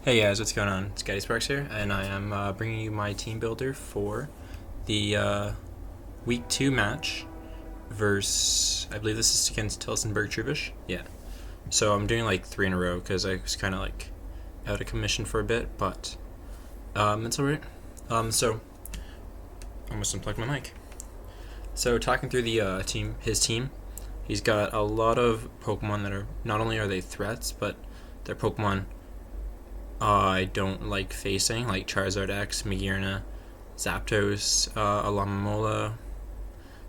Hey guys, what's going on? It's Gaddy Sparks here, and I am bringing you my team builder for the week 2 match versus, I believe this is against Tillsonburg Trubbish. Yeah. So I'm doing like 3 in a row because I was kind of like out of commission for a bit, but it's alright. So I almost unplugged my mic. So talking through the his team, he's got a lot of Pokemon that are, not only are they threats, but they're Pokemon I don't like facing, like Charizard X, Magearna, Zapdos, Alomomola,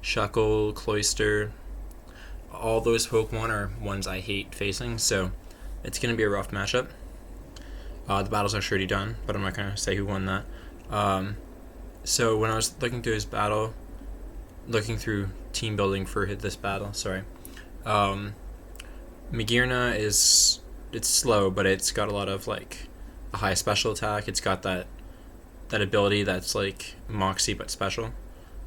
Shuckle, Cloyster. All those Pokemon are ones I hate facing, so it's going to be a rough matchup. The battles are already done, but I'm not going to say who won that. So when I was looking through his battle, looking through team building for this battle, Magearna it's slow, but it's got a lot of like a high special attack. It's got that ability that's like Moxie but special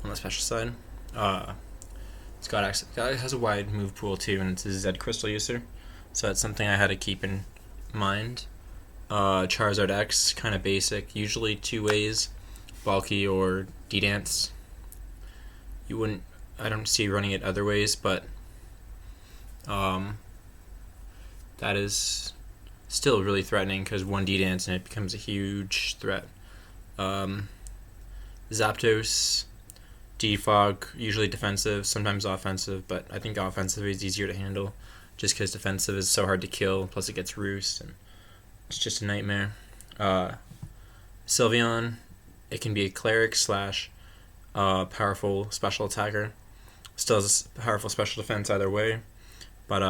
on the special side. It has a wide move pool too, and it's a Z Crystal user, so that's something I had to keep in mind. Charizard X, kind of basic, usually 2 ways, bulky or D-Dance. I don't see running it other ways, but that is still really threatening because 1 D-Dance and it becomes a huge threat. Zapdos, Defog, usually defensive, sometimes offensive, but I think offensive is easier to handle just because defensive is so hard to kill, plus it gets roost, and it's just a nightmare. Sylveon, it can be a cleric slash powerful special attacker. Still has a powerful special defense either way, but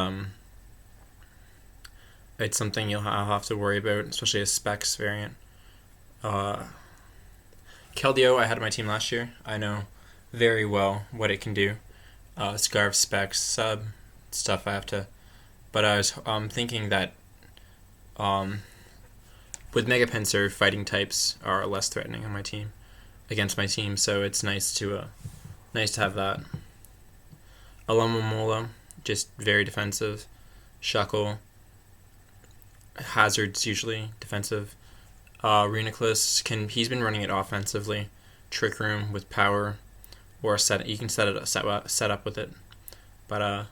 it's something I'll have to worry about, especially a Specs variant. Keldeo, I had on my team last year. I know very well what it can do. Scarf, Specs, Sub, stuff I have to... But I was thinking that with Mega Pinsir, fighting types are less threatening on my team, against my team, so it's nice to have that. Alomomola, just very defensive. Shuckle, Hazard's usually defensive. Reuniclus, he's been running it offensively. Trick Room with power, or you can set up with it, but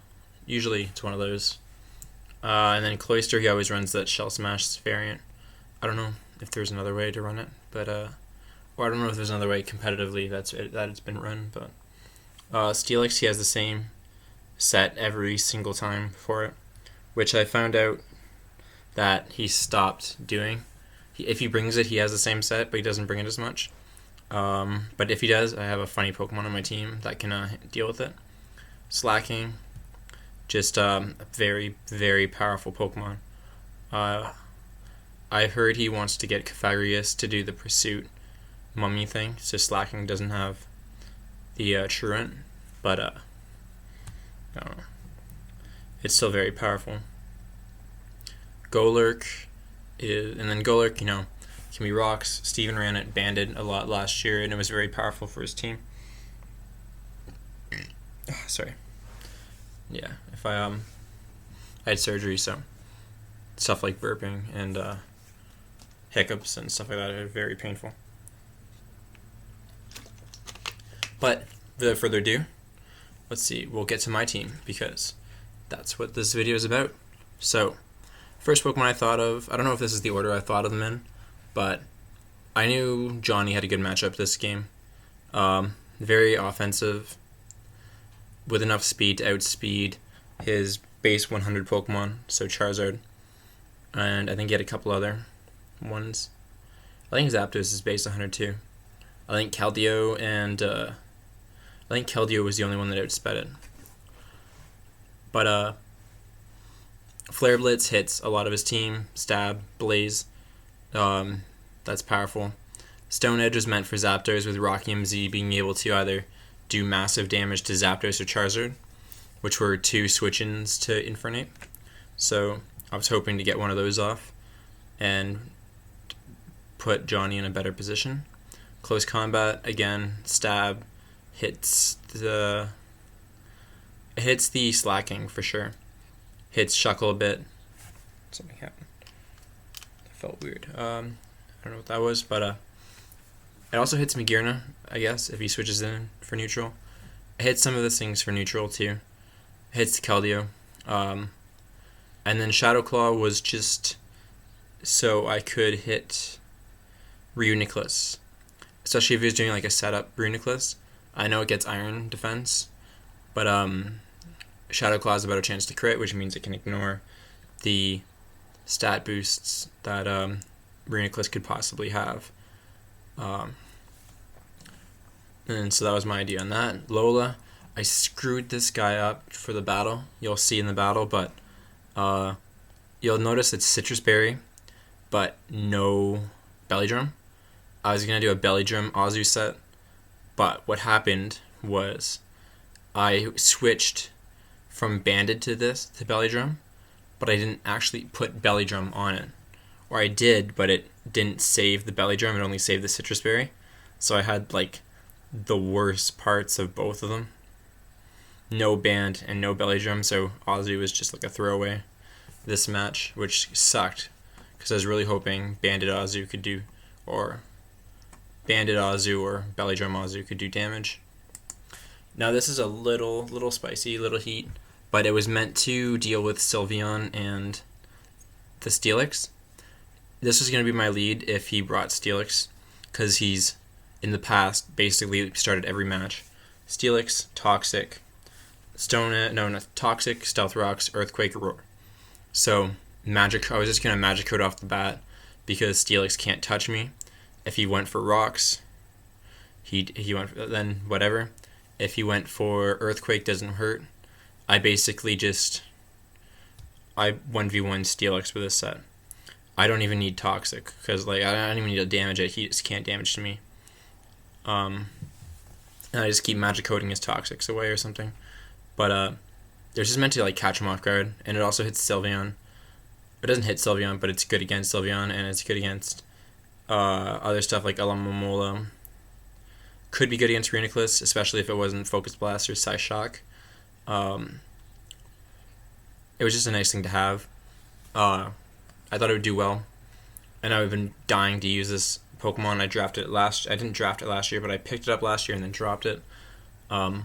usually it's one of those. And then Cloyster, he always runs that Shell Smash variant. I don't know if there's another way to run it, but or I don't know if there's another way competitively that it's been run, but Steelix, he has the same set every single time for it, which I found out that he stopped doing. If he brings it, he has the same set, but he doesn't bring it as much. But if he does, I have a funny Pokemon on my team that can deal with it. Slacking, just a very, very powerful Pokemon. I heard he wants to get Cafagrius to do the Pursuit Mummy thing, so Slacking doesn't have the Truant, but I don't know. It's still very powerful. Golurk and then Golurk, can be rocks. Steven ran it banded a lot last year, and it was very powerful for his team. Sorry. Yeah, if I had surgery, so stuff like burping and hiccups and stuff like that are very painful. But without further ado, let's see. We'll get to my team because that's what this video is about. So, first Pokemon I thought of, I don't know if this is the order I thought of them in, but I knew Johnny had a good matchup this game. Very offensive, with enough speed to outspeed his base 100 Pokemon, so Charizard, and I think he had a couple other ones. I think Zapdos is base 100 too. I think Keldeo was the only one that outsped it. But Flare Blitz hits a lot of his team. Stab, Blaze, that's powerful. Stone Edge was meant for Zapdos, with Rocky MZ being able to either do massive damage to Zapdos or Charizard, which were 2 switch-ins to Infernape. So I was hoping to get one of those off and put Johnny in a better position. Close combat, again, Stab hits the Slacking for sure. Hits Shuckle a bit. Something happened. felt weird. I don't know what that was, but it also hits Migirna, I guess, if he switches in for neutral. It hits some of the things for neutral too. It hits Keldeo. And then Shadow Claw was just so I could hit Reuniclus. Especially if he was doing like a setup Reuniclus. I know it gets Iron Defense, but Shadow Claw has a better chance to crit, which means it can ignore the stat boosts that Reuniclus could possibly have. And so that was my idea on that. Lola, I screwed this guy up for the battle. You'll see in the battle, but you'll notice it's Citrus Berry, but no Belly Drum. I was going to do a Belly Drum Azu set, but what happened was I switched from Banded to Belly Drum, but I didn't actually put Belly Drum on it. Or I did, but it didn't save the Belly Drum, it only saved the Citrus Berry. So I had like the worst parts of both of them. No band and no Belly Drum, so Azu was just like a throwaway this match, which sucked because I was really hoping Banded Azu could do, or Banded Azu or Belly Drum Azu could do damage. Now this is a little spicy, little heat, but it was meant to deal with Sylveon and the Steelix. This was going to be my lead if he brought Steelix, because he's, in the past, basically started every match. Steelix, Toxic, Toxic, Stealth Rocks, Earthquake, Roar. So, I was just going to Magic Code off the bat, because Steelix can't touch me. If he went for Rocks, he went for, then whatever. If he went for Earthquake, doesn't hurt. I basically I 1v1 Steelix with this set. I don't even need Toxic, because like I don't even need to damage it. He just can't damage to me. And I just keep Magic Coding his Toxics away or something. But they're just meant to like catch him off guard, and it also hits Sylveon. It doesn't hit Sylveon, but it's good against Sylveon, and it's good against other stuff like Alamomola. Could be good against Reuniclus, especially if it wasn't Focus Blast or Psyshock. It was just a nice thing to have. I thought it would do well, and I've been dying to use this Pokemon. I didn't draft it last year, but I picked it up last year and then dropped it. And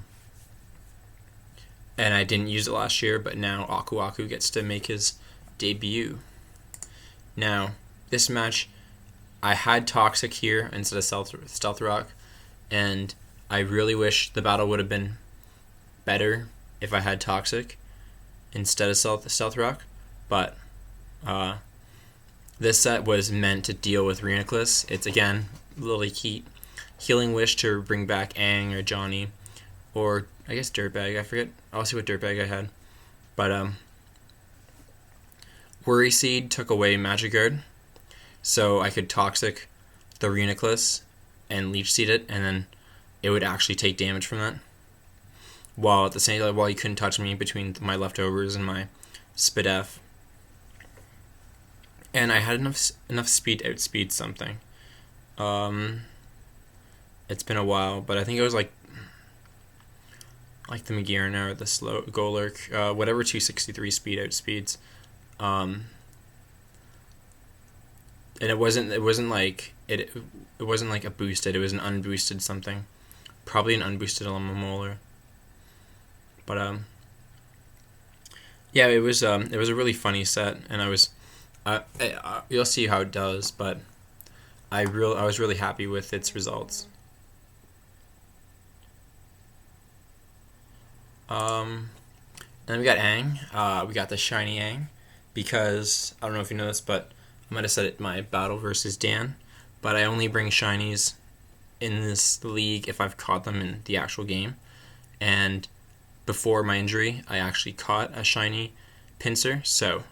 I didn't use it last year, but now Aku Aku gets to make his debut. Now, this match, I had Toxic here instead of Stealth Rock, and I really wish the battle would have been better if I had Toxic instead of Stealth Rock, but this set was meant to deal with Reuniclus. It's, again, Lily Heat. Healing Wish to bring back Aang or Johnny, or I guess Dirtbag, I forget. I'll see what Dirtbag I had. But, Worry Seed took away Magic Guard, so I could Toxic the Reuniclus and Leech Seed it, and then it would actually take damage from that. While at the same time, while he couldn't touch me between my leftovers and my Spidef. And I had enough speed to outspeed something. It's been a while, but I think it was like the Migirna or the slow Golurk, whatever 263 speed outspeeds. And it wasn't like a boosted. It was an unboosted something, probably an unboosted Alamomola. But yeah, it was a really funny set, and I was. You'll see how it does, but I was really happy with its results. Then we got Aang. We got the shiny Aang, because I don't know if you know this, but I might have said it in my battle versus Dan, but I only bring shinies in this league if I've caught them in the actual game. And before my injury, I actually caught a shiny Pinsir, so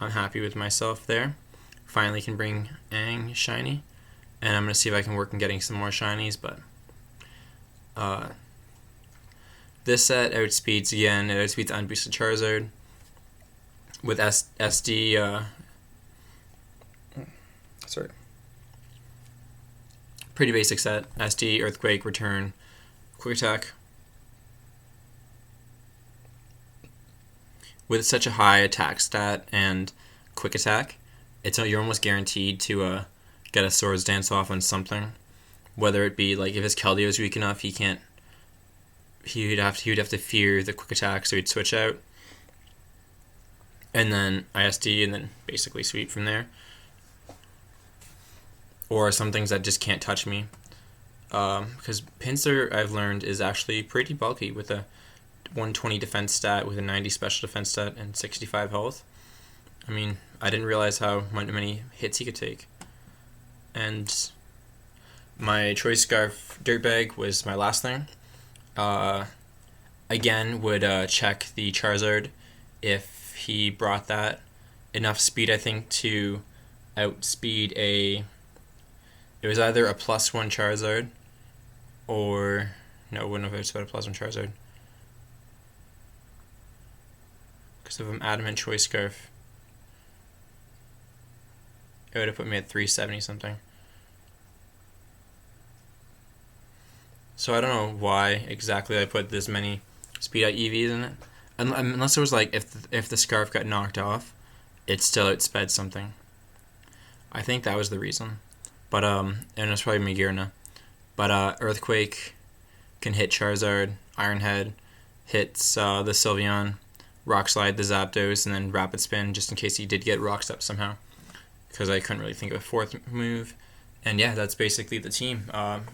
I'm happy with myself there. Finally can bring Aang shiny, and I'm going to see if I can work on getting some more shinies, but this set outspeeds again. It outspeeds unboosted Charizard with SD. Pretty basic set. SD, Earthquake, Return, Quick Attack. With such a high attack stat and quick attack, you're almost guaranteed to get a Swords Dance off on something. Whether it be like if his Keldeo is weak enough, he would have to fear the quick attack, so he'd switch out, and then ISD, and then basically sweep from there. Or some things that just can't touch me. Because Pinsir, I've learned, is actually pretty bulky with a 120 defense stat, with a 90 special defense stat, and 65 health. I mean, I didn't realize how many hits he could take. And my Choice Scarf Dirtbag was my last thing. Again, would check the Charizard if he brought that enough speed, I think, to outspeed a... It was either a +1 Charizard or... No, it wouldn't have outspeed a +1 Charizard. Because of an Adamant Choice Scarf. It would have put me at 370 something. So I don't know why exactly I put this many speed out EVs in it. Unless it was like if the scarf got knocked off, it still outsped something. I think that was the reason. But and it's probably Magearna. But Earthquake can hit Charizard, Iron Head, hits the Sylveon, Rock Slide the Zapdos, and then Rapid Spin just in case he did get Rocked up somehow. Because I couldn't really think of a fourth move. And yeah, that's basically the team.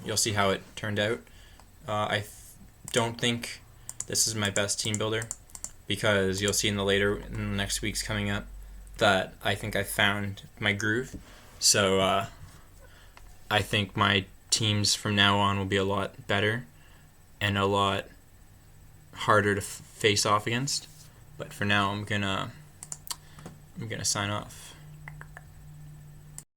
You'll see how it turned out. I don't think this is my best team builder, because you'll see in the next weeks coming up that I think I found my groove. So I think my teams from now on will be a lot better and a lot harder to face off against. But for now, I'm gonna sign off.